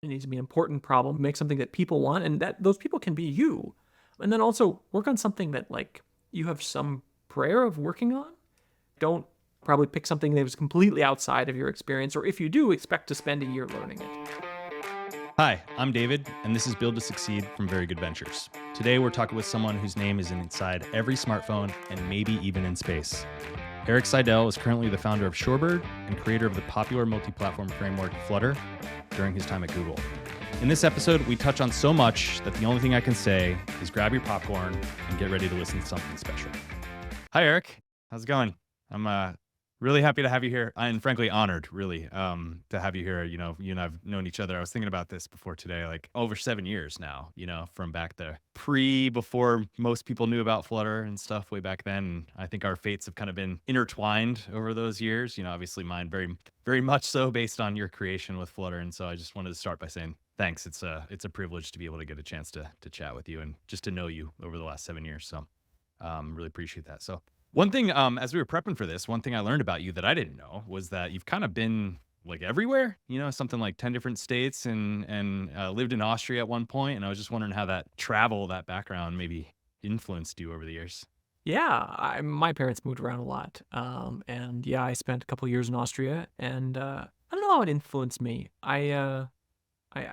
It needs to be an important problem, make something that people want, and that those people can be you. And then also work on something that like you have some prayer of working on. Don't probably pick something that was completely outside of your experience, or if you do, expect to spend a year learning it. Hi, I'm David, and this is Build to Succeed from Very Good Ventures. Today, we're talking with someone whose name is inside every smartphone and maybe even in space. Eric Seidel is currently the founder of Shorebird and creator of the popular multi-platform framework Flutter during his time at Google. In this episode, we touch on so much that the only thing I can say is grab your popcorn and get ready to listen to something special. Hi, Eric. How's it going? I'm really happy to have you here, and frankly honored, really, to have you here. You know, you and I've known each other. I was thinking about this before today, like over 7 years now. You know, from back the before most people knew about Flutter and stuff way back then. And I think our fates have kind of been intertwined over those years. You know, obviously mine very much so based on your creation with Flutter. And so I just wanted to start by saying thanks. It's a privilege to be able to get a chance to chat with you and just to know you over the last 7 years. So really appreciate that. So one thing, as we were prepping for this, one thing I learned about you that I didn't know was that you've kind of been like everywhere, you know, something like 10 different states and lived in Austria at one point. And I was just wondering how that travel, that background maybe influenced you over the years. Yeah, my parents moved around a lot, and yeah, I spent a couple years in Austria, and I don't know how it influenced me. I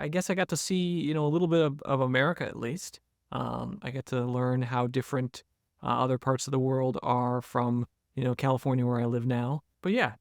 guess I got to see a little bit of America at least. I get to learn how different other parts of the world are from California where I live now. But yeah,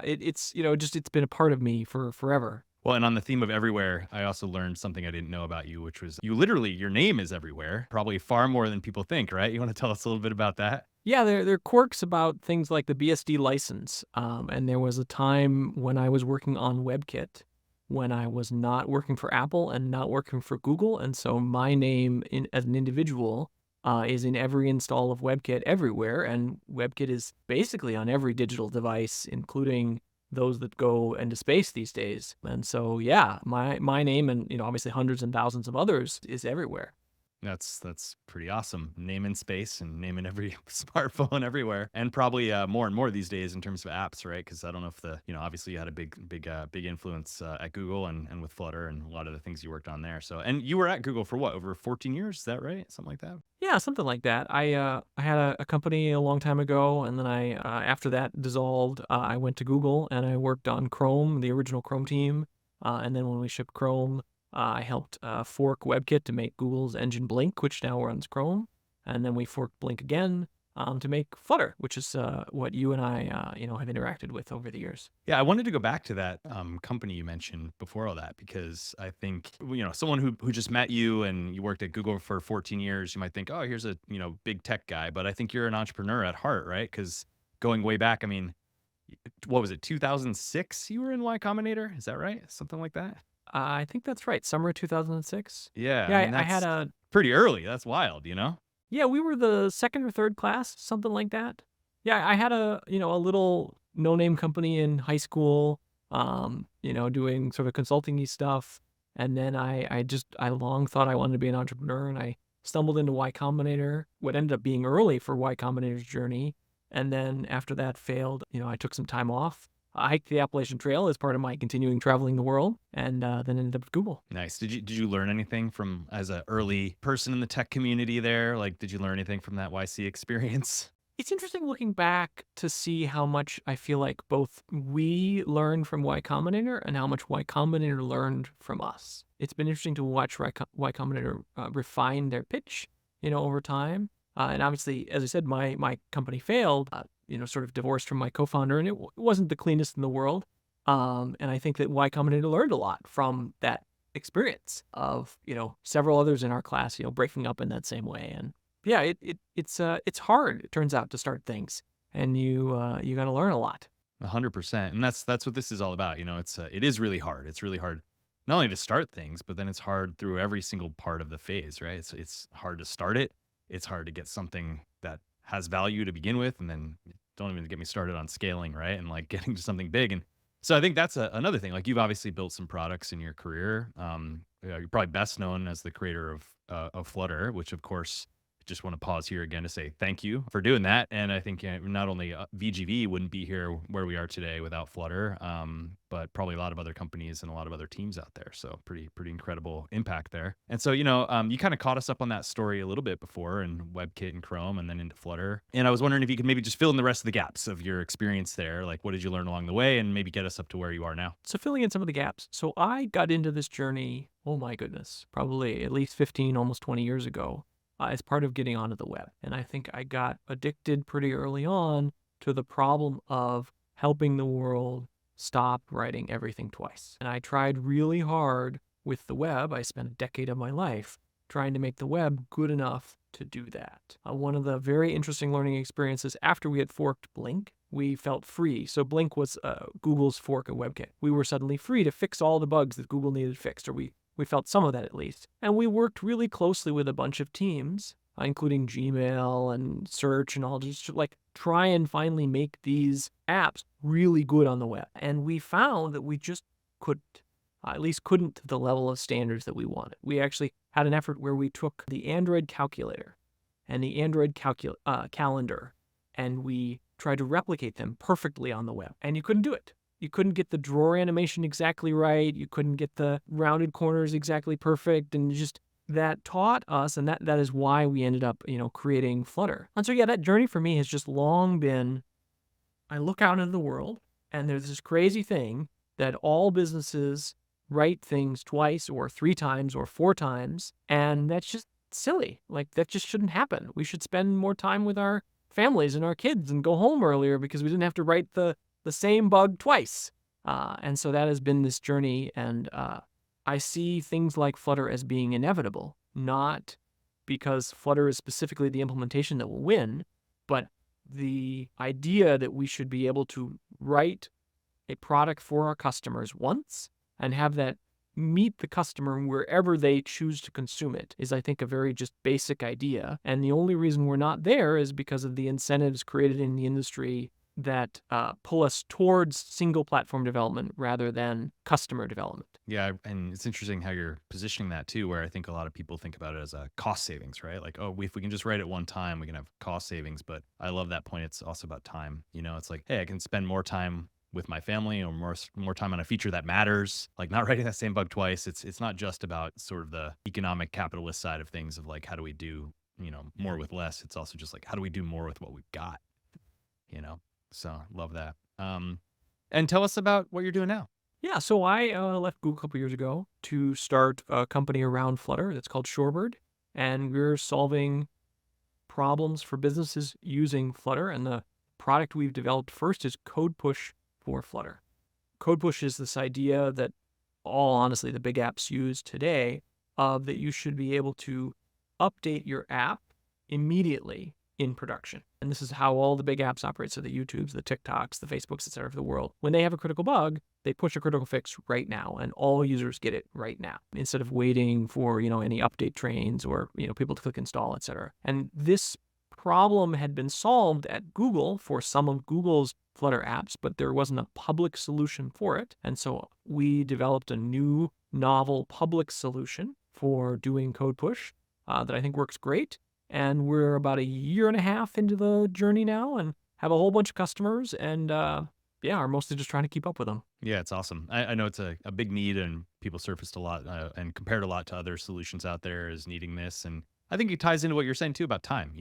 it's just it's been a part of me for forever. Well, and on the theme of everywhere, I also learned something I didn't know about you, which was you literally, your name is everywhere, probably far more than people think, right? You want to tell us a little bit about that? Yeah, there are quirks about things like the BSD license. And there was a time when I was working on WebKit when I was not working for Apple and not working for Google. And so my name as an individual is in every install of WebKit everywhere. And WebKit is basically on every digital device, including those that go into space these days. And so, yeah, my name and, obviously hundreds and thousands of others is everywhere. That's pretty awesome. Name in space and name in every smartphone everywhere, and probably more and more these days in terms of apps, right? Because I don't know if obviously you had a big influence at Google and with Flutter and a lot of the things you worked on there. So, and you were at Google for what, over 14 years? Is that right? Something like that. Yeah, something like that. I had a company a long time ago, and then I after that dissolved, I went to Google and I worked on Chrome, the original Chrome team. And then when we shipped Chrome, I helped fork WebKit to make Google's engine Blink, which now runs Chrome, and then we forked Blink again to make Flutter, which is what you and I have interacted with over the years. Yeah, I wanted to go back to that company you mentioned before all that because I think someone who just met you and you worked at Google for 14 years, you might think, oh, here's a big tech guy, but I think you're an entrepreneur at heart, right? Because going way back, I mean, what was it, 2006? You were in Y Combinator, is that right? Something like that. I think that's right, summer 2006. Yeah, I Yeah, mean I had that's a pretty early. That's wild, you know. yeah, we were the second or third class, something like that. Yeah, I had a little no-name company in high school, doing sort of consulting-y stuff. And then I long thought I wanted to be an entrepreneur, and I stumbled into Y Combinator, what ended up being early for Y Combinator's journey. And then after that failed, I took some time off. I hiked the Appalachian Trail as part of my continuing traveling the world, and then ended up at Google. Nice. Did you learn anything from as an early person in the tech community there? Like, did you learn anything from that YC experience? It's interesting looking back to see how much I feel like both we learned from Y Combinator and how much Y Combinator learned from us. It's been interesting to watch Y Combinator refine their pitch, over time. And obviously, as I said, my company failed, sort of divorced from my co-founder, and it wasn't the cleanest in the world. And I think that Y Combinator learned a lot from that experience of, several others in our class, breaking up in that same way. And yeah, it's hard, it turns out, to start things, and you got to learn a lot. 100%. And that's what this is all about. It is really hard. It's really hard not only to start things, but then it's hard through every single part of the phase, right? It's hard to start it. It's hard to get something that has value to begin with, and then don't even get me started on scaling, right? And like getting to something big. And so I think that's another thing. Like you've obviously built some products in your career. You're probably best known as the creator of Flutter, which of course just want to pause here again to say thank you for doing that. And I think not only VGV wouldn't be here where we are today without Flutter, but probably a lot of other companies and a lot of other teams out there. So pretty incredible impact there. And so, you kind of caught us up on that story a little bit before, and WebKit and Chrome, and then into Flutter. And I was wondering if you could maybe just fill in the rest of the gaps of your experience there. Like, what did you learn along the way, and maybe get us up to where you are now? So filling in some of the gaps. So I got into this journey, oh my goodness, probably at least 15, almost 20 years ago, as part of getting onto the web. And I think I got addicted pretty early on to the problem of helping the world stop writing everything twice. And I tried really hard with the web. I spent a decade of my life trying to make the web good enough to do that. One of the very interesting learning experiences after we had forked Blink, we felt free. So Blink was Google's fork of WebKit. We were suddenly free to fix all the bugs that Google needed fixed, or we felt some of that at least. And we worked really closely with a bunch of teams, including Gmail and search and all, just to like try and finally make these apps really good on the web. And we found that we just couldn't. At least couldn't to the level of standards that we wanted. We actually had an effort where we took the Android calculator and the Android calendar, and we tried to replicate them perfectly on the web. And you couldn't do it. You couldn't get the drawer animation exactly right. You couldn't get the rounded corners exactly perfect. And just that taught us, and that is why we ended up, creating Flutter. And so, yeah, that journey for me has just long been, I look out into the world, and there's this crazy thing that all businesses write things twice or 3 times or 4 times, and that's just silly. Like, that just shouldn't happen. We should spend more time with our families and our kids and go home earlier because we didn't have to write the same bug twice. And so that has been this journey, and I see things like Flutter as being inevitable, not because Flutter is specifically the implementation that will win, but the idea that we should be able to write a product for our customers once and have that meet the customer wherever they choose to consume it is, I think, a very just basic idea. And the only reason we're not there is because of the incentives created in the industry that pull us towards single platform development rather than customer development. Yeah, and it's interesting how you're positioning that too, where I think a lot of people think about it as a cost savings, right? Like, oh, if we can just write it one time, we can have cost savings. But I love that point. It's also about time. It's like, hey, I can spend more time with my family or more time on a feature that matters, like not writing that same bug twice. It's not just about sort of the economic capitalist side of things of like, how do we do, more with less? It's also just like, how do we do more with what we've got, So love that. And tell us about what you're doing now. Yeah, so I left Google a couple years ago to start a company around Flutter that's called Shorebird, and we're solving problems for businesses using Flutter. And the product we've developed first is Code Push for Flutter. Code Push is this idea that honestly, the big apps use today that you should be able to update your app immediately in production. And this is how all the big apps operate. So the YouTubes, the TikToks, the Facebooks, et cetera, of the world. When they have a critical bug, they push a critical fix right now, and all users get it right now, instead of waiting for, any update trains or, people to click install, et cetera. And this problem had been solved at Google for some of Google's Flutter apps, but there wasn't a public solution for it. And so we developed a new novel public solution for doing Code Push that I think works great. And we're about 1.5 years into the journey now and have a whole bunch of customers, and are mostly just trying to keep up with them. Yeah, it's awesome. I know it's a big need, and people surfaced a lot and compared a lot to other solutions out there as needing this. And I think it ties into what you're saying too about time,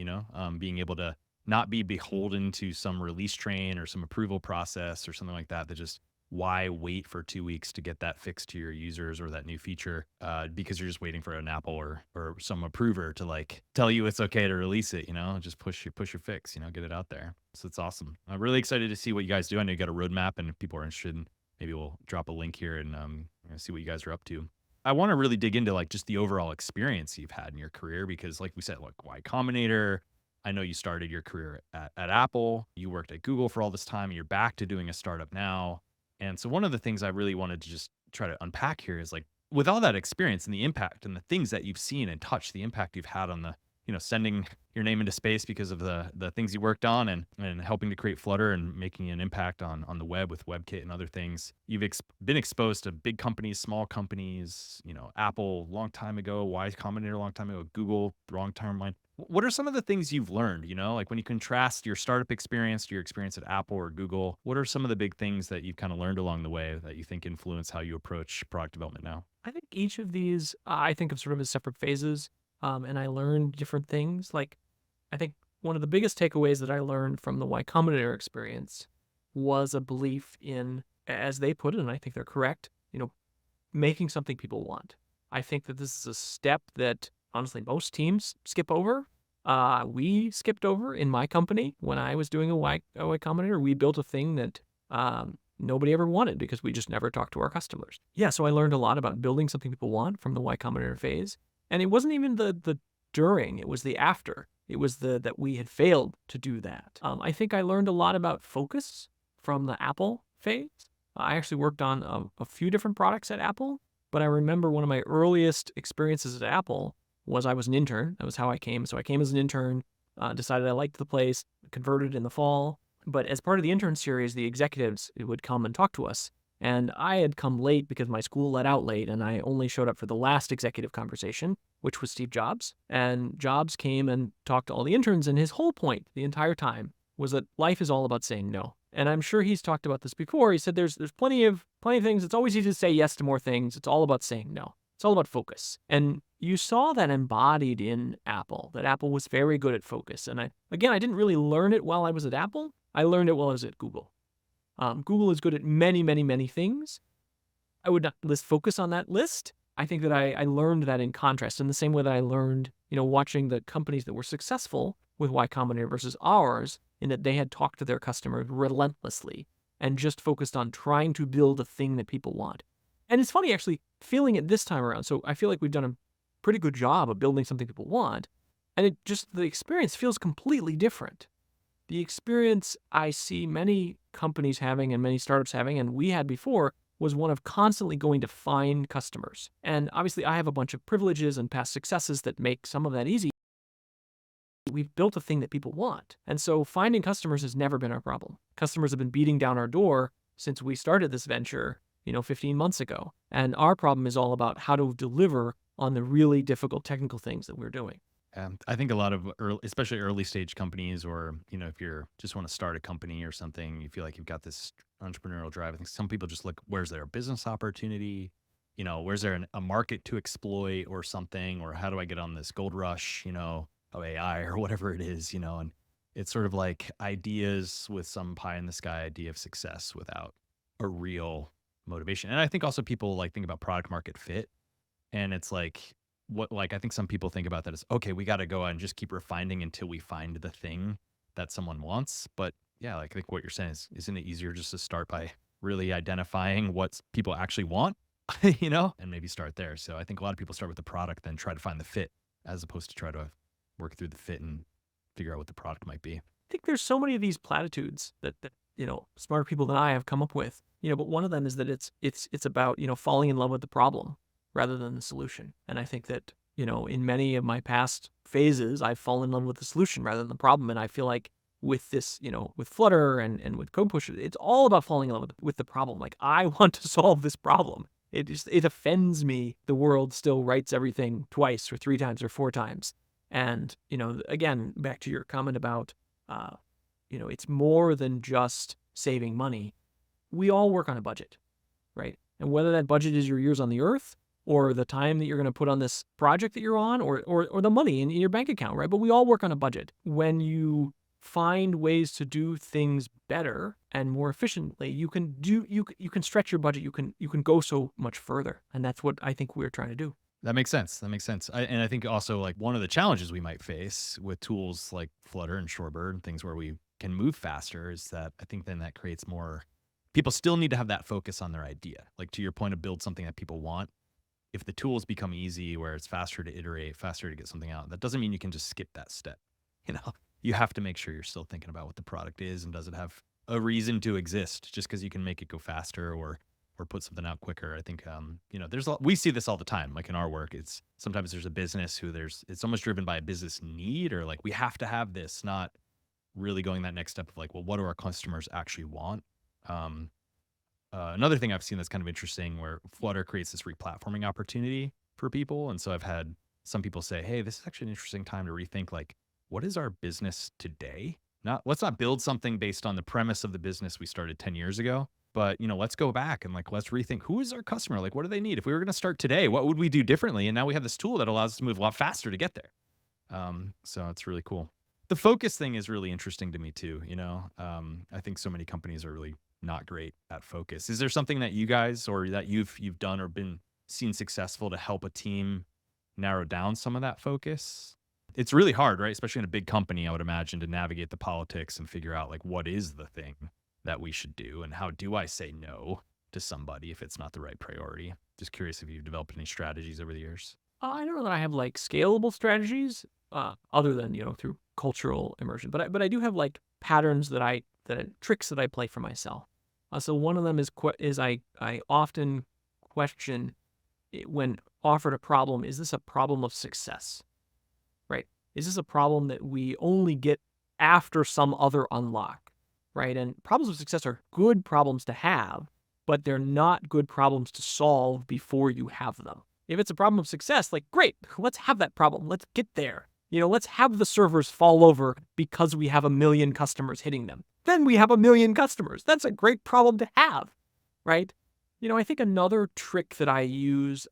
being able to not be beholden to some release train or some approval process or something like that just why wait for 2 weeks to get that fixed to your users or that new feature because you're just waiting for an Apple or some approver to like tell you it's okay to release it, just push your fix, get it out there. So it's awesome. I'm really excited to see what you guys do. I know you got a roadmap, and if people are interested, maybe we'll drop a link here and see what you guys are up to. I want to really dig into like just the overall experience you've had in your career, because like we said, like Y Combinator, I know you started your career at Apple, you worked at Google for all this time, and you're back to doing a startup now. And so one of the things I really wanted to just try to unpack here is like, with all that experience and the impact and the things that you've seen and touched, the impact you've had on the sending your name into space because of the things you worked on, and helping to create Flutter and making an impact on the web with WebKit and other things. You've been exposed to big companies, small companies, Apple long time ago, Y Combinator a long time ago, Google long time line. What are some of the things you've learned, like when you contrast your startup experience to your experience at Apple or Google, what are some of the big things that you've kind of learned along the way that you think influence how you approach product development now? I think each of these I think of sort of as separate phases, and I learned different things. Like, I think one of the biggest takeaways that I learned from the Y Combinator experience was a belief in, as they put it, and I think they're correct, making something people want. I think that this is a step that honestly most teams skip over. We skipped over in my company when I was doing a Y Combinator. We built a thing that nobody ever wanted because we just never talked to our customers. Yeah, so I learned a lot about building something people want from the Y Combinator phase. And it wasn't even the during, it was the after. It was that we had failed to do that. I think I learned a lot about focus from the Apple phase. I actually worked on a few different products at Apple, but I remember one of my earliest experiences at Apple was I was an intern. That was how I came. So I came as an intern, decided I liked the place, converted in the fall. But as part of the intern series, the executives would come and talk to us. And I had come late because my school let out late, and I only showed up for the last executive conversation, which was Steve Jobs. And Jobs came and talked to all the interns, and his whole point the entire time was that life is all about saying no. And I'm sure he's talked about this before. He said there's plenty of things. It's always easy to say yes to more things. It's all about saying no. It's all about focus. And you saw that embodied in Apple, that Apple was very good at focus. And I didn't really learn it while I was at Apple. I learned it while I was at Google. Google is good at many, many, many things. I would not list focus on that list. I think that I learned that in contrast, in the same way that I learned, watching the companies that were successful with Y Combinator versus ours, in that they had talked to their customers relentlessly and just focused on trying to build a thing that people want. And it's funny, actually, feeling it this time around. So I feel like we've done a pretty good job of building something people want. And the experience feels completely different. The experience I see many companies having and many startups having, and we had before, was one of constantly going to find customers. And obviously, I have a bunch of privileges and past successes that make some of that easy. We've built a thing that people want. And so finding customers has never been our problem. Customers have been beating down our door since we started this venture, 15 months ago. And our problem is all about how to deliver on the really difficult technical things that we're doing. I think a lot of especially early stage companies, or if you're just want to start a company or something, you feel like you've got this entrepreneurial drive. I think some people just look, where's there a business opportunity? Where's there a market to exploit or something? Or how do I get on this gold rush, of AI or whatever it is, and it's sort of like ideas with some pie in the sky idea of success without a real motivation. And I think also people think about product market fit, and it's like, I think some people think about that as, okay, we got to go out and just keep refining until we find the thing that someone wants. But yeah, I think what you're saying is, isn't it easier just to start by really identifying what people actually want, and maybe start there. So I think a lot of people start with the product, then try to find the fit, as opposed to try to work through the fit and figure out what the product might be. I think there's so many of these platitudes that smarter people than I have come up with, but one of them is that it's about, falling in love with the problem rather than the solution. And I think that, in many of my past phases, I've fallen in love with the solution rather than the problem. And I feel like with this, with Flutter and with Code Push, it's all about falling in love with the problem. Like, I want to solve this problem. It offends me. The world still writes everything twice or three times or four times. And, again, back to your comment about, it's more than just saving money. We all work on a budget, right? And whether that budget is your years on the earth, or the time that you're going to put on this project that you're on, or the money in your bank account, right? But we all work on a budget. When you find ways to do things better and more efficiently, you can stretch your budget. You can go so much further, and that's what I think we're trying to do. That makes sense. And I think also one of the challenges we might face with tools like Flutter and Shorebird and things where we can move faster is that I think then that creates more. People still need to have that focus on their idea. Like, to your point of build something that people want. If the tools become easy, where it's faster to iterate, faster to get something out, that doesn't mean you can just skip that step. You have to make sure you're still thinking about what the product is and does it have a reason to exist. Just because you can make it go faster or or put something out quicker. I think, we see this all the time. Like in our work, it's sometimes there's a business it's almost driven by a business need, or like we have to have this, not really going that next step of like, well, what do our customers actually want? Another thing I've seen that's kind of interesting, where Flutter creates this replatforming opportunity for people. And so I've had some people say, hey, this is actually an interesting time to rethink, like, what is our business today? Let's not build something based on the premise of the business we started 10 years ago, but let's go back and like, let's rethink, who is our customer? Like, what do they need? If we were going to start today, what would we do differently? And now we have this tool that allows us to move a lot faster to get there. So it's really cool. The focus thing is really interesting to me too. I think so many companies are really not great at focus. Is there something that you guys, or that you've done or been seen successful to help a team narrow down some of that focus? It's really hard, right? Especially in a big company, I would imagine, to navigate the politics and figure out like, what is the thing that we should do, and how do I say no to somebody if it's not the right priority? Just curious if you've developed any strategies over the years. I don't know that I have like scalable strategies, other than through cultural immersion, but I do have like patterns tricks that I play for myself. So one of them is I often question when offered a problem: is this a problem of success? Right? Is this a problem that we only get after some other unlock? Right? And problems of success are good problems to have, but they're not good problems to solve before you have them. If it's a problem of success, like, great, let's have that problem. Let's get there. Let's have the servers fall over because we have 1 million customers hitting them. Then we have 1 million customers. That's a great problem to have, right? I think another trick that I use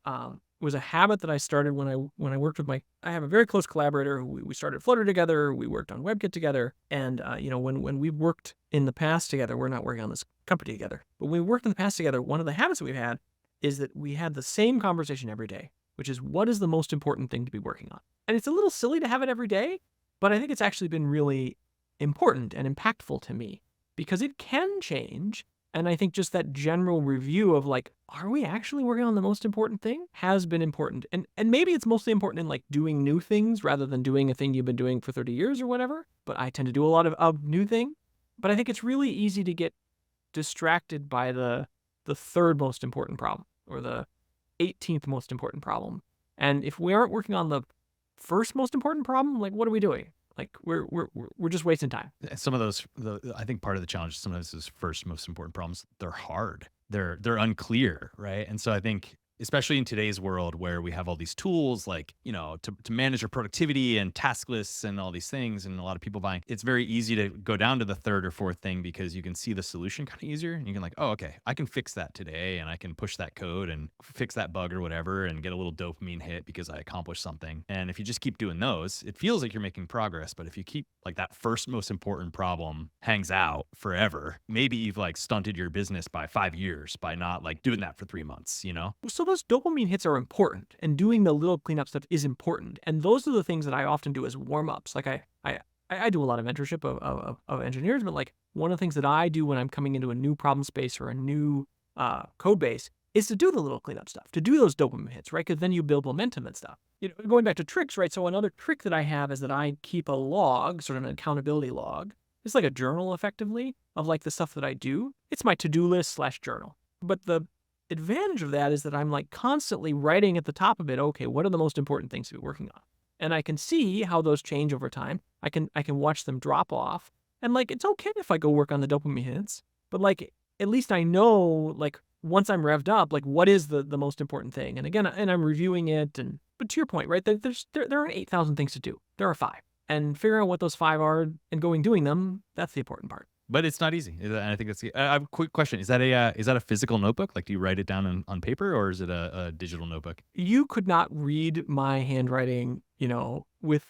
was a habit that I started when I worked with I have a very close collaborator. We started Flutter together. We worked on WebKit together. And, when we worked in the past together, we're not working on this company together, but when we worked in the past together, one of the habits that we've had is that we had the same conversation every day, which is, what is the most important thing to be working on? And it's a little silly to have it every day, but I think it's actually been really important and impactful to me, because it can change. And I think just that general review of like, are we actually working on the most important thing, has been important. And maybe it's mostly important in like doing new things rather than doing a thing you've been doing for 30 years or whatever. But I tend to do a lot of new thing. But I think it's really easy to get distracted by the third most important problem, or the 18th most important problem. And if we aren't working on the first most important problem, like, what are we doing? Like, we're just wasting time. Some of those, I think part of the challenge, some of those first most important problems, they're hard. They're unclear, right? And so I think, especially in today's world where we have all these tools like, to manage your productivity and task lists and all these things, and a lot of people buying, it's very easy to go down to the third or fourth thing because you can see the solution kind of easier. And you can like, oh, okay, I can fix that today, and I can push that code and fix that bug or whatever and get a little dopamine hit because I accomplished something. And if you just keep doing those, it feels like you're making progress. But if you keep like that first most important problem hangs out forever, maybe you've like stunted your business by 5 years by not like doing that for 3 months, So those dopamine hits are important, and doing the little cleanup stuff is important. And those are the things that I often do as warm-ups. Like I do a lot of mentorship of engineers, but like one of the things that I do when I'm coming into a new problem space or a new code base is to do the little cleanup stuff, to do those dopamine hits, right? Because then you build momentum and stuff. Going back to tricks, right? So another trick that I have is that I keep a log, sort of an accountability log. It's like a journal, effectively, of like the stuff that I do. It's my to-do list / journal. But the advantage of that is that I'm like constantly writing at the top of it, okay, what are the most important things to be working on? And I can see how those change over time. I can watch them drop off. And like, it's okay if I go work on the dopamine hits, but like, at least I know, like, once I'm revved up, like, what is the most important thing? And again, I'm reviewing it. But to your point, right, there aren't 8,000 things to do. There are 5. And figuring out what those 5 are and doing them, that's the important part. But it's not easy. And I think I have a quick question. Is that a physical notebook? Like, do you write it down on paper, or is it a digital notebook? You could not read my handwriting, with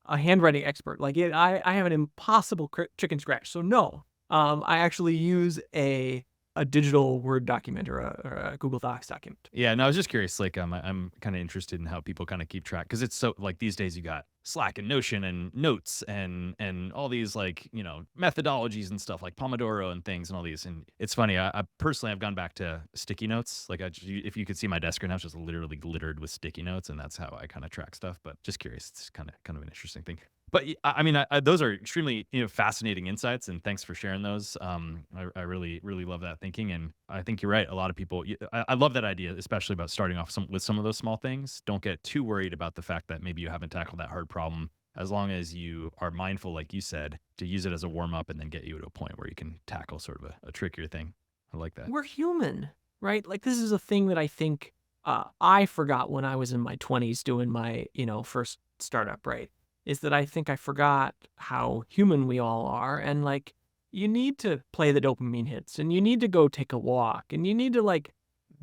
a handwriting expert. Like, I have an impossible chicken scratch. So no, I actually use a digital Word document or a Google Docs document. Yeah, no, I was just curious. Like, I'm kind of interested in how people kind of keep track, because it's so, like, these days you got Slack and Notion and Notes and all these, like, methodologies and stuff like Pomodoro and things and all these. And it's funny. I personally, I've gone back to sticky notes. Like, if you could see my desk right now, it's just literally littered with sticky notes, and that's how I kind of track stuff. But just curious, it's kind of an interesting thing. But I mean, those are extremely fascinating insights, and thanks for sharing those. I really really love that thinking, and I think you're right. A lot of people, I love that idea, especially about starting off with some of those small things. Don't get too worried about the fact that maybe you haven't tackled that hard problem. As long as you are mindful, like you said, to use it as a warm up, and then get you to a point where you can tackle sort of a trickier thing. I like that. We're human, right? Like this is a thing that I think I forgot when I was in my 20s doing my, first startup, right? Is that I think I forgot how human we all are. And like, you need to play the dopamine hits and you need to go take a walk and you need to like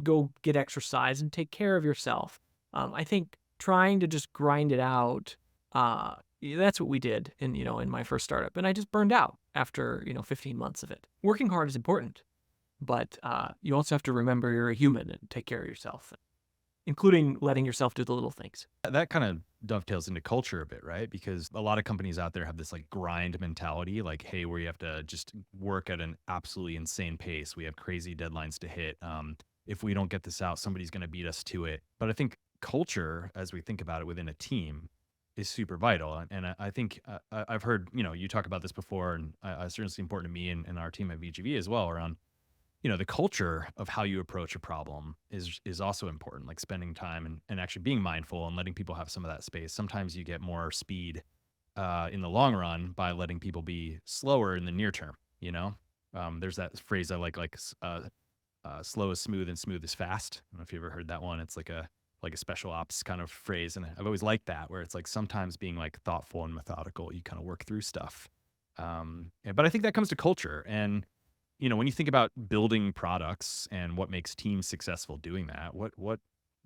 go get exercise and take care of yourself. I think trying to just grind it out, that's what we did in my first startup. And I just burned out after, 15 months of it. Working hard is important, but you also have to remember you're a human and take care of yourself, including letting yourself do the little things. That kind of dovetails into culture a bit, right? Because a lot of companies out there have this like grind mentality, like, hey, where you have to just work at an absolutely insane pace. We have crazy deadlines to hit. If we don't get this out, somebody's going to beat us to it. But I think culture, as we think about it within a team, is super vital. And I think I've heard, you talk about this before, and certainly it's important to me and our team at VGV as well around the culture of how you approach a problem is also important, like spending time and actually being mindful and letting people have some of that space. Sometimes you get more speed in the long run by letting people be slower in the near term. There's that phrase I like slow is smooth and smooth is fast. I don't know if you ever heard that one. It's like a special ops kind of phrase. And I've always liked that, where it's like sometimes being like thoughtful and methodical, you kind of work through stuff. But I think that comes to culture. And when you think about building products and what makes teams successful doing that, what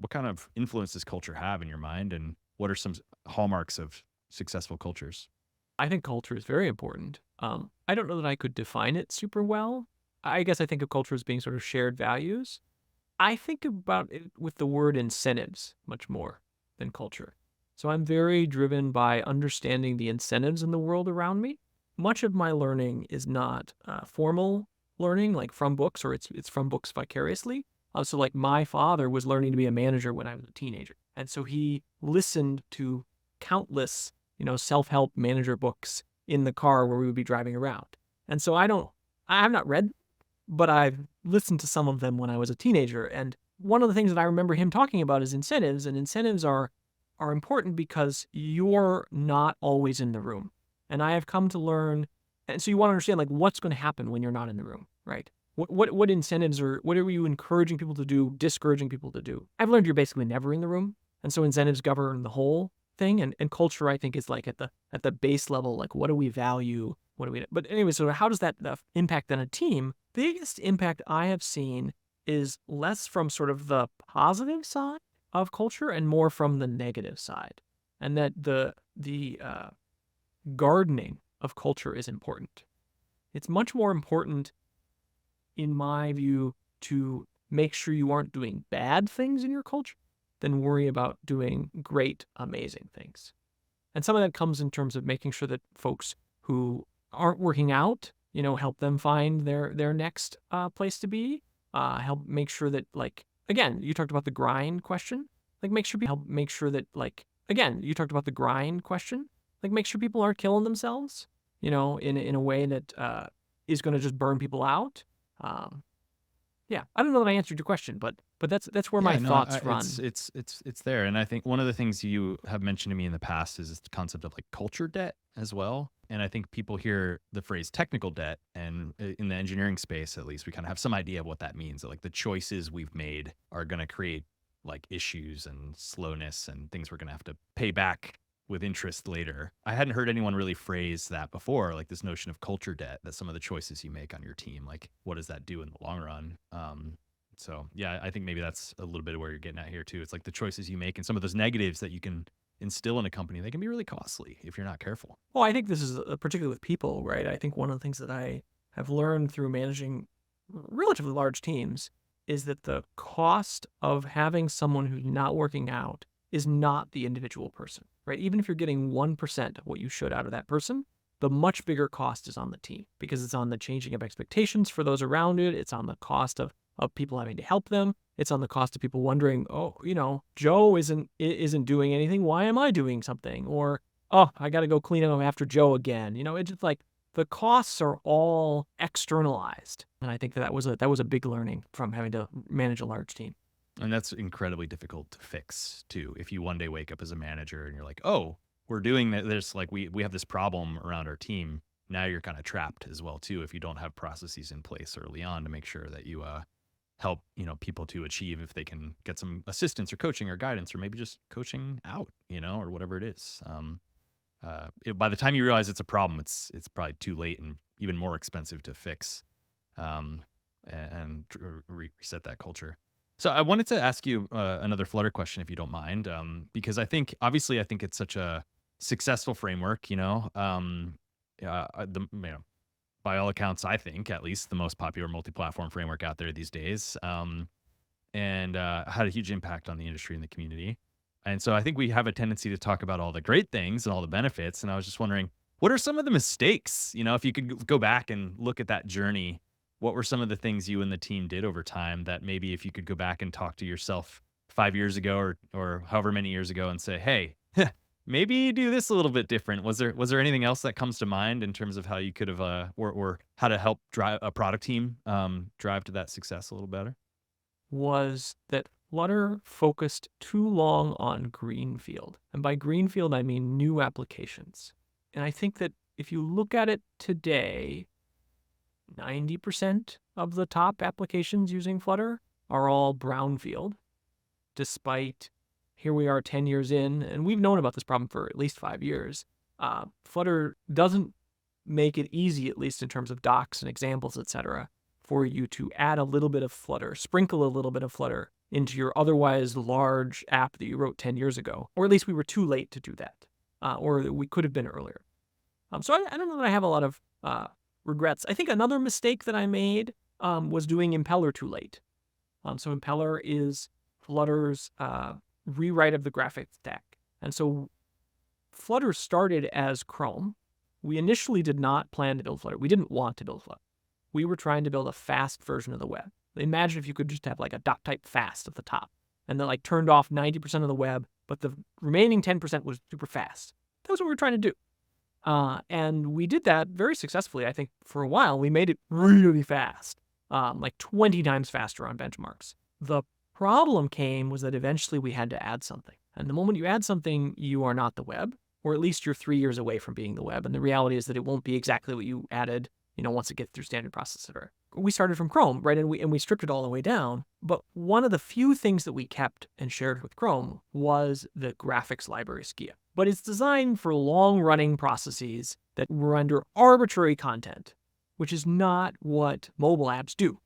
kind of influence does culture have in your mind, and what are some hallmarks of successful cultures? I think culture is very important. I don't know that I could define it super well. I guess I think of culture as being sort of shared values. I think about it with the word incentives much more than culture. So I'm very driven by understanding the incentives in the world around me. Much of my learning is not formal learning, like from books, or it's from books vicariously. So like my father was learning to be a manager when I was a teenager. And so he listened to countless, self-help manager books in the car where we would be driving around. And so I have not read, but I've listened to some of them when I was a teenager. And one of the things that I remember him talking about is incentives. And incentives are important because you're not always in the room. And I have come to learn, and so you want to understand like what's going to happen when you're not in the room, right? What incentives or what are you encouraging people to do, discouraging people to do? I've learned you're basically never in the room. And so incentives govern the whole thing. And culture, I think, is like at the base level, like what do we value? But anyway, so how does that impact on a team? The biggest impact I have seen is less from sort of the positive side of culture and more from the negative side. And that the gardening of culture is important. It's much more important, in my view, to make sure you aren't doing bad things in your culture than worry about doing great, amazing things. And some of that comes in terms of making sure that folks who aren't working out, help them find their next place to be. Help make sure that, like, again, you talked about the grind question. Like, make sure people aren't killing themselves, in a way that is going to just burn people out. Yeah, I don't know that I answered your question, but that's where my thoughts run. It's there, and I think one of the things you have mentioned to me in the past is the concept of like culture debt as well. And I think people hear the phrase technical debt, and in the engineering space, at least, we kind of have some idea of what that means. That like the choices we've made are going to create like issues and slowness and things we're going to have to pay back with interest later. I hadn't heard anyone really phrase that before, like this notion of culture debt, that some of the choices you make on your team, like what does that do in the long run? So yeah, I think maybe that's a little bit of where you're getting at here too. It's like the choices you make and some of those negatives that you can instill in a company, they can be really costly if you're not careful. Well, I think this is particularly with people, right? I think one of the things that I have learned through managing relatively large teams is that the cost of having someone who's not working out is not the individual person, right? Even if you're getting 1% of what you should out of that person, the much bigger cost is on the team because it's on the changing of expectations for those around it. It's on the cost of people having to help them. It's on the cost of people wondering, oh, Joe isn't doing anything. Why am I doing something? Or, oh, I got to go clean up after Joe again. It's just like the costs are all externalized. And I think that was a big learning from having to manage a large team. And that's incredibly difficult to fix too. If you one day wake up as a manager and you're like, oh, we're doing this, like we have this problem around our team. Now you're kind of trapped as well too, if you don't have processes in place early on to make sure that you help people to achieve, if they can get some assistance or coaching or guidance, or maybe just coaching out, or whatever it is. By the time you realize it's a problem, it's probably too late and even more expensive to fix, and reset that culture. So I wanted to ask you another Flutter question, if you don't mind, because I think it's such a successful framework. By all accounts, I think at least the most popular multi-platform framework out there these days, and had a huge impact on the industry and the community. And so I think we have a tendency to talk about all the great things and all the benefits. And I was just wondering, what are some of the mistakes? If you could go back and look at that journey, what were some of the things you and the team did over time that maybe if you could go back and talk to yourself 5 years ago or however many years ago and say, hey, maybe do this a little bit different. Was there anything else that comes to mind in terms of how you could have, or how to help drive a product team drive to that success a little better? Was that Flutter focused too long on greenfield. And by greenfield, I mean new applications. And I think that if you look at it today, 90% of the top applications using Flutter are all brownfield, despite here we are 10 years in, and we've known about this problem for at least 5 years. Flutter doesn't make it easy, at least in terms of docs and examples, etc., for you to add a little bit of Flutter, sprinkle a little bit of Flutter into your otherwise large app that you wrote 10 years ago. Or at least we were too late to do that, or we could have been earlier. So I don't know that I have a lot of regrets. I think another mistake that I made was doing Impeller too late. So Impeller is Flutter's rewrite of the graphics stack. And so Flutter started as Chrome. We initially did not plan to build Flutter. We didn't want to build Flutter. We were trying to build a fast version of the web. Imagine if you could just have like a .type fast at the top and then like turned off 90% of the web, but the remaining 10% was super fast. That was what we were trying to do. And we did that very successfully. I think for a while, we made it really fast, like 20 times faster on benchmarks. The problem was that eventually we had to add something. And the moment you add something, you are not the web, or at least you're 3 years away from being the web. And the reality is that it won't be exactly what you added, once it gets through standard processor. We started from Chrome, right? And we stripped it all the way down. But one of the few things that we kept and shared with Chrome was the graphics library Skia. But it's designed for long-running processes that render arbitrary content, which is not what mobile apps do.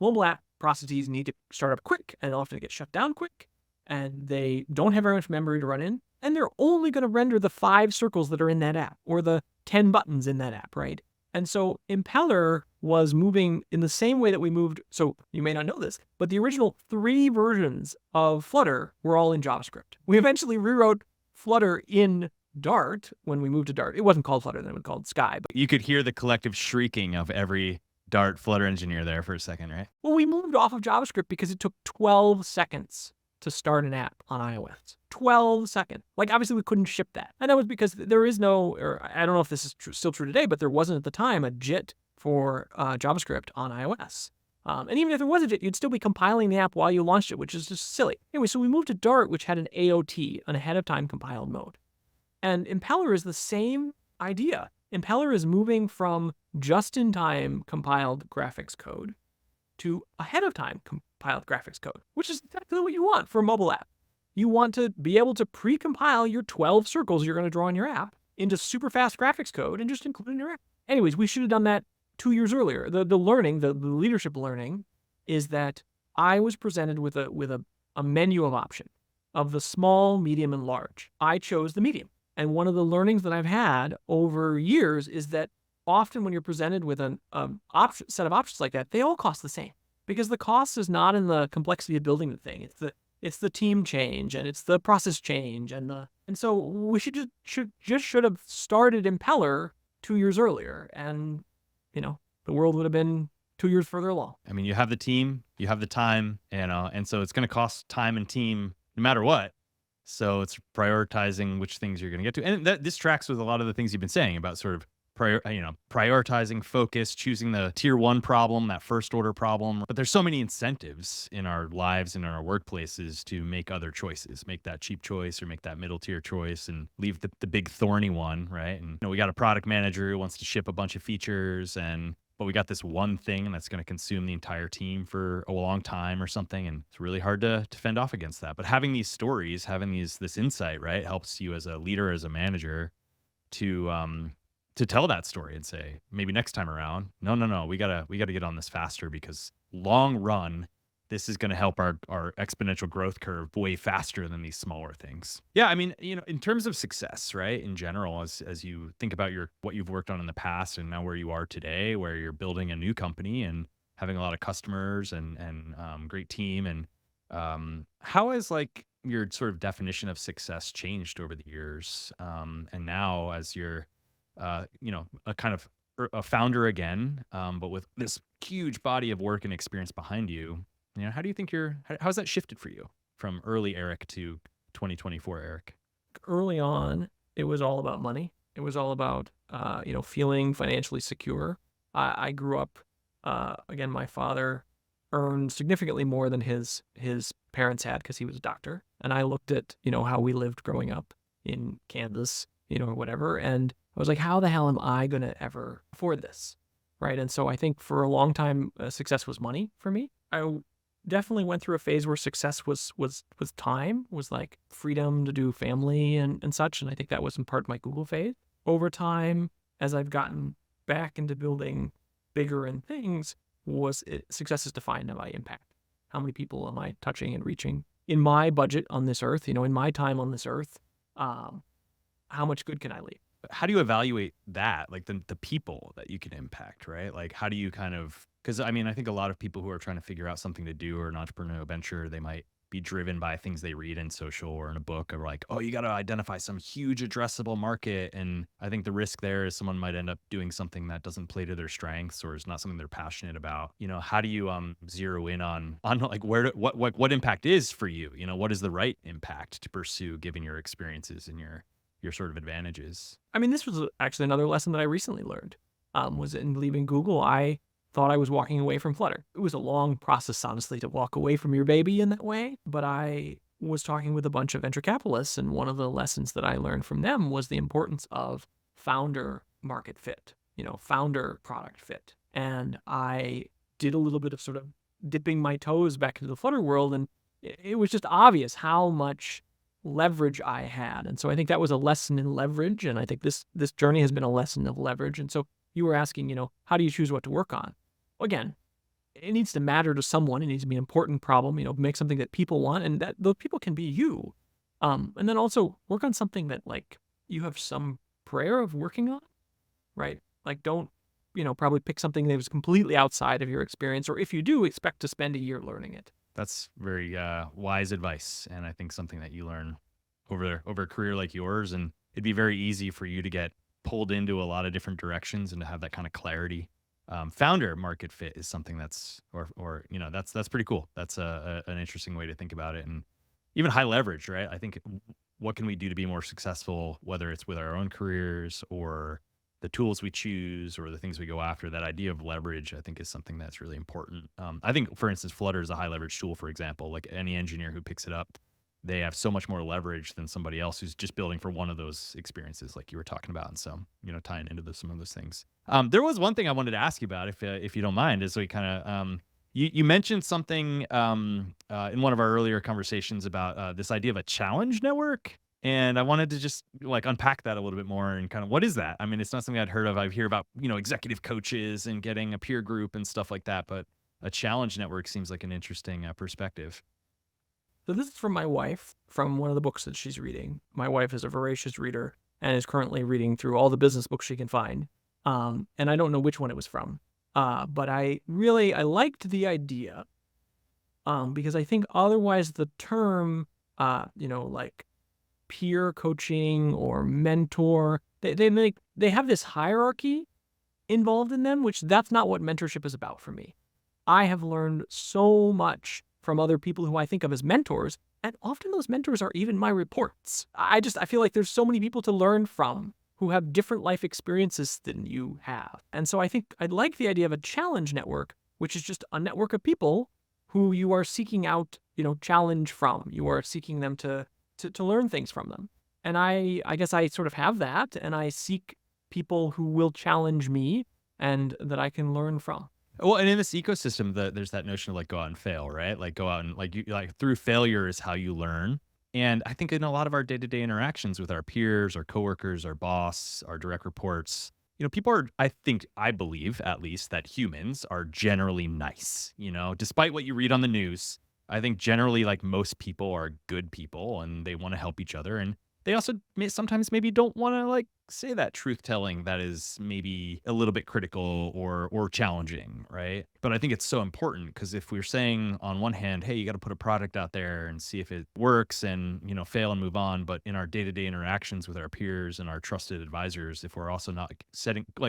Mobile app processes need to start up quick and often get shut down quick, and they don't have very much memory to run in, and they're only going to render the 5 circles that are in that app or the 10 buttons in that app, right? And so Impeller was moving in the same way that we moved. So you may not know this, but the original 3 versions of Flutter were all in JavaScript. We eventually rewrote Flutter in Dart when we moved to Dart. It wasn't called Flutter then, it was called Sky. But You could hear the collective shrieking of every Dart Flutter engineer there for a second, right? well, we moved off of JavaScript because it took 12 seconds to start an app on iOS. 12 seconds. Like, obviously, we couldn't ship that. And that was because there is no, or I don't know if this is still true today, but there wasn't at the time a JIT for JavaScript on iOS. And even if there was a JIT, you'd still be compiling the app while you launched it, which is just silly. Anyway, so we moved to Dart, which had an AOT, an ahead-of-time compiled mode. And Impeller is the same idea. Impeller is moving from just-in-time compiled graphics code to ahead-of-time compiled graphics code, which is exactly what you want for a mobile app. You want to be able to pre-compile your 12 circles you're going to draw in your app into super fast graphics code and just include it in your app. Anyways, we should have done that 2 years earlier. The leadership learning is that I was presented with a menu of option of the small, medium, and large. I chose the medium. And one of the learnings that I've had over years is that often when you're presented with an set of options like that, they all cost the same. Because the cost is not in the complexity of building the thing. It's the team change and it's the process change and so we should have started Impeller 2 years earlier, and the world would have been 2 years further along. I mean, you have the team, you have the time, and so it's going to cost time and team no matter what. So it's prioritizing which things you're going to get to. And this tracks with a lot of the things you've been saying about sort of prioritizing focus, choosing the tier one problem, that first order problem. But there's so many incentives in our lives and in our workplaces to make other choices, make that cheap choice or make that middle tier choice and leave the big thorny one, right? And we got a product manager who wants to ship a bunch of features but we got this one thing that's going to consume the entire team for a long time or something. And it's really hard to fend off against that. But having these stories, having this insight, right, helps you as a leader, as a manager to tell that story and say, maybe next time around, no, we gotta get on this faster because long run, this is going to help our exponential growth curve way faster than these smaller things. Yeah, I mean, in terms of success, right? In general, as you think about what you've worked on in the past and now where you are today, where you're building a new company and having a lot of customers and great team, and how has like your sort of definition of success changed over the years? And now, as you're, a kind of a founder again, but with this huge body of work and experience behind you. How do you think how's that shifted for you from early Eric to 2024 Eric? Early on, it was all about money. It was all about, feeling financially secure. I grew up, again, my father earned significantly more than his parents had because he was a doctor. And I looked at, how we lived growing up in Kansas, or whatever. And I was like, how the hell am I going to ever afford this? Right. And so I think for a long time, success was money for me. I definitely went through a phase where success was time, was like freedom to do family and such. And I think that was in part my Google phase. Over time, as I've gotten back into building bigger and things, success is defined by impact. How many people am I touching and reaching in my budget on this earth, in my time on this earth? How much good can I leave? How do you evaluate that? Like the people that you can impact, right? Like how do you because I mean, I think a lot of people who are trying to figure out something to do or an entrepreneurial venture, they might be driven by things they read in social or in a book of like, oh, you got to identify some huge addressable market. And I think the risk there is someone might end up doing something that doesn't play to their strengths or is not something they're passionate about. How do you zero in on like what impact is for you? What is the right impact to pursue given your experiences and your sort of advantages? I mean, this was actually another lesson that I recently learned. Was in leaving Google, I thought I was walking away from Flutter. It was a long process, honestly, to walk away from your baby in that way. But I was talking with a bunch of venture capitalists, and one of the lessons that I learned from them was the importance of founder market fit, founder product fit. And I did a little bit of sort of dipping my toes back into the Flutter world, and it was just obvious how much leverage I had. And so I think that was a lesson in leverage. And I think this journey has been a lesson of leverage. And so you were asking, how do you choose what to work on? Again, it needs to matter to someone. It needs to be an important problem, make something that people want, and that those people can be you. And then also work on something that like you have some prayer of working on, right? Like don't, probably pick something that was completely outside of your experience, or if you do, expect to spend a year learning it. That's very wise advice, and I think something that you learn over a career like yours. And it'd be very easy for you to get pulled into a lot of different directions and to have that kind of clarity. Founder market fit is something that's that's pretty cool. That's an interesting way to think about it, and even high leverage, right? I think what can we do to be more successful, whether it's with our own careers or the tools we choose or the things we go after. That idea of leverage, I think, is something that's really important. I think, for instance, Flutter is a high leverage tool, for example. Like any engineer who picks it up, they have so much more leverage than somebody else who's just building for one of those experiences like you were talking about. And so, tying into some of those things. There was one thing I wanted to ask you about, if you don't mind, is we kind of, you mentioned something in one of our earlier conversations about this idea of a challenge network. And I wanted to just like unpack that a little bit more and kind of what is that? I mean, it's not something I'd heard of. I hear about, executive coaches and getting a peer group and stuff like that. But a challenge network seems like an interesting perspective. So this is from my wife, from one of the books that she's reading. My wife is a voracious reader and is currently reading through all the business books she can find. And I don't know which one it was from. But I liked the idea because I think otherwise the term, like peer coaching or mentor, they have this hierarchy involved in them, which that's not what mentorship is about for me. I have learned so much from other people who I think of as mentors, And often those mentors are even my reports. I feel like there's so many people to learn from who have different life experiences than you have. And so I think I'd like the idea of a challenge network, which is just a network of people who you are seeking out, challenge from. You are seeking them to learn things from them. And I guess I sort of have that, and I seek people who will challenge me and that I can learn from. Well, and in this ecosystem, there's that notion of like go out and fail, right? Like go out and like through failure is how you learn. And I think in a lot of our day-to-day interactions with our peers, our coworkers, our boss, our direct reports, people are, I believe at least that humans are generally nice, despite what you read on the news. I think generally like most people are good people and they want to help each other. And they also sometimes maybe don't want to like say that truth telling that is maybe a little bit critical or challenging, right? But I think it's so important because if we're saying on one hand, hey, you got to put a product out there and see if it works and, fail and move on. But in our day-to-day interactions with our peers and our trusted advisors, if we're also not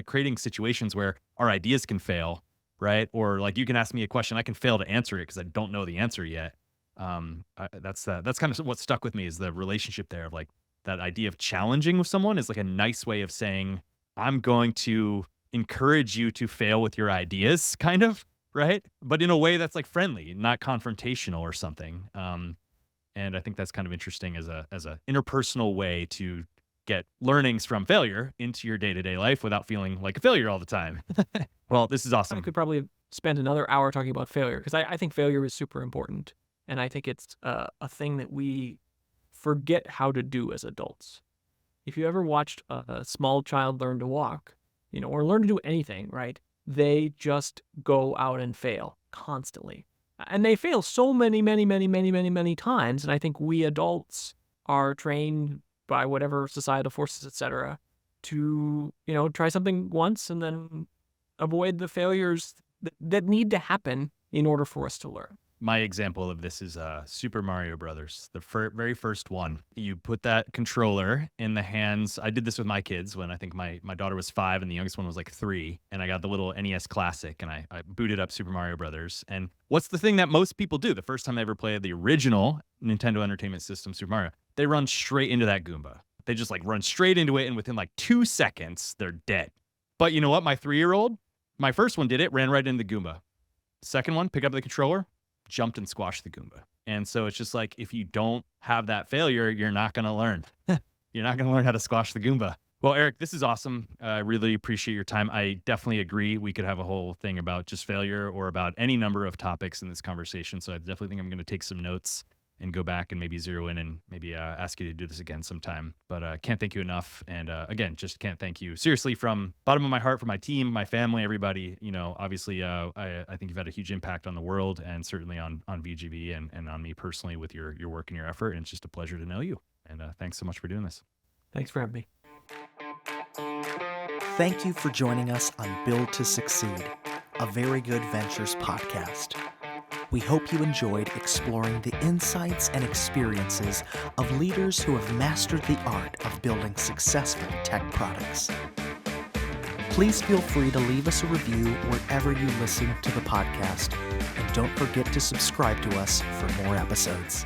creating situations where our ideas can fail, right? Or like you can ask me a question, I can fail to answer it because I don't know the answer yet. That's kind of what stuck with me is the relationship there of like, that idea of challenging with someone is like a nice way of saying, I'm going to encourage you to fail with your ideas, kind of, right? But in a way that's like friendly, not confrontational or something. And I think that's kind of interesting as a interpersonal way to get learnings from failure into your day-to-day life without feeling like a failure all the time. Well, this is awesome. I could probably spend another hour talking about failure because I think failure is super important. And I think it's a thing that we forget how to do as adults. If you ever watched a small child learn to walk, or learn to do anything, right? They just go out and fail constantly. And they fail so many times. And I think we adults are trained by whatever societal forces, etc., to, try something once and then avoid the failures that need to happen in order for us to learn. My example of this is Super Mario Brothers, the very first one. You put that controller in the hands. I did this with my kids when I think my daughter was 5 and the youngest one was like 3. And I got the little NES Classic and I booted up Super Mario Brothers. And what's the thing that most people do the first time they ever played the original Nintendo Entertainment System Super Mario? They run straight into that Goomba. They just like run straight into it. And within like 2 seconds, they're dead. But you know what? My 3-year-old, my first one did it, ran right into the Goomba. Second one, pick up the controller, jumped and squashed the Goomba. And so it's just like, if you don't have that failure, you're not going to learn. You're not going to learn how to squash the Goomba. Well, Eric, this is awesome. I really appreciate your time. I definitely agree. We could have a whole thing about just failure or about any number of topics in this conversation. So I definitely think I'm going to take some notes and go back and maybe zero in and maybe ask you to do this again sometime. But can't thank you enough. And again, just can't thank you seriously from bottom of my heart for my team, my family, everybody. Obviously, I think you've had a huge impact on the world and certainly on VGV and on me personally with your work and your effort. And it's just a pleasure to know you. And thanks so much for doing this. Thanks for having me. Thank you for joining us on Build to Succeed, a Very Good Ventures podcast. We hope you enjoyed exploring the insights and experiences of leaders who have mastered the art of building successful tech products. Please feel free to leave us a review wherever you listen to the podcast, and don't forget to subscribe to us for more episodes.